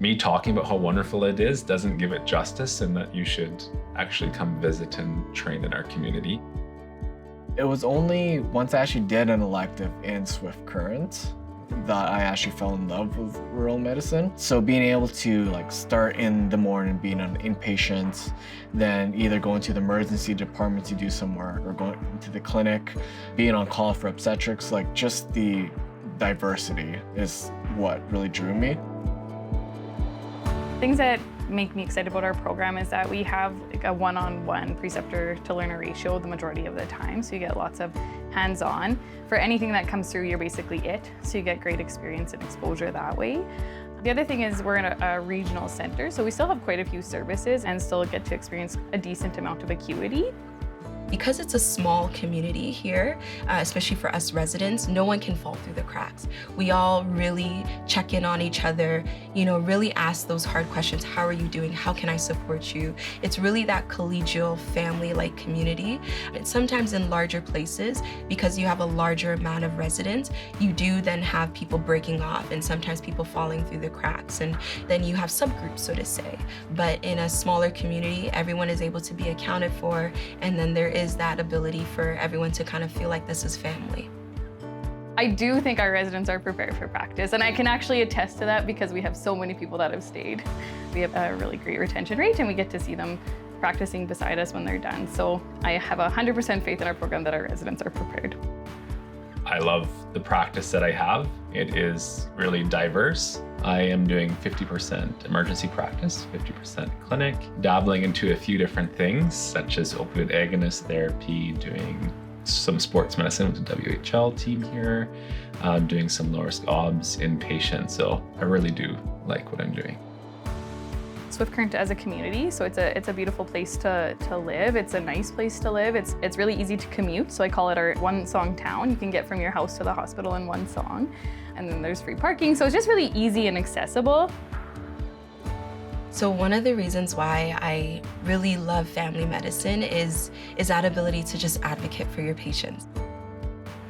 Me talking about how wonderful it is doesn't give it justice, and that you should actually come visit and train in our community. It was only once I actually did an elective in Swift Current that I actually fell in love with rural medicine. So being able to start in the morning, being an inpatient, then either going to the emergency department to do some work or going to the clinic, being on call for obstetrics, just the diversity is what really drew me. Things that make me excited about our program is that we have a one-on-one preceptor to learner ratio the majority of the time, so you get lots of hands-on. For anything that comes through, you're basically it, so you get great experience and exposure that way. The other thing is we're in a regional center, so we still have quite a few services and still get to experience a decent amount of acuity. Because it's a small community here, especially for us residents, no one can fall through the cracks. We all really check in on each other, really ask those hard questions. How are you doing? How can I support you? It's really that collegial, family-like community. And sometimes in larger places, because you have a larger amount of residents, you do then have people breaking off and sometimes people falling through the cracks. And then you have subgroups, so to say. But in a smaller community, everyone is able to be accounted for, and then there is that ability for everyone to kind of feel like this is family. I do think our residents are prepared for practice, and I can actually attest to that because we have so many people that have stayed. We have a really great retention rate, and we get to see them practicing beside us when they're done. So I have 100% faith in our program that our residents are prepared. I love the practice that I have. It is really diverse. I am doing 50% emergency practice, 50% clinic, dabbling into a few different things, such as opioid agonist therapy, doing some sports medicine with the WHL team here, doing some low-risk OBS inpatient. So I really do like what I'm doing. Swift Current as a community, so it's a beautiful place to live. It's a nice place to live. It's really easy to commute, so I call it our one-song town. You can get from your house to the hospital in one song. And then there's free parking, so it's just really easy and accessible. So one of the reasons why I really love family medicine is that ability to just advocate for your patients.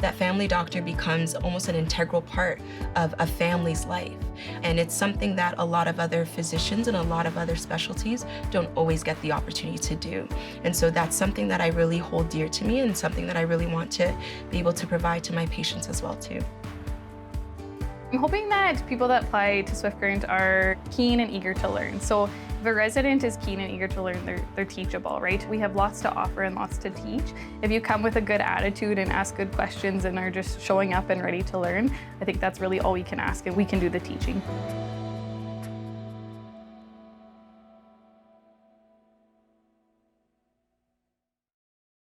That family doctor becomes almost an integral part of a family's life. And it's something that a lot of other physicians and a lot of other specialties don't always get the opportunity to do. And so that's something that I really hold dear to me and something that I really want to be able to provide to my patients as well too. I'm hoping that people that apply to Swift Current are keen and eager to learn. So if a resident is keen and eager to learn, they're teachable, right? We have lots to offer and lots to teach. If you come with a good attitude and ask good questions and are just showing up and ready to learn, I think that's really all we can ask, and we can do the teaching.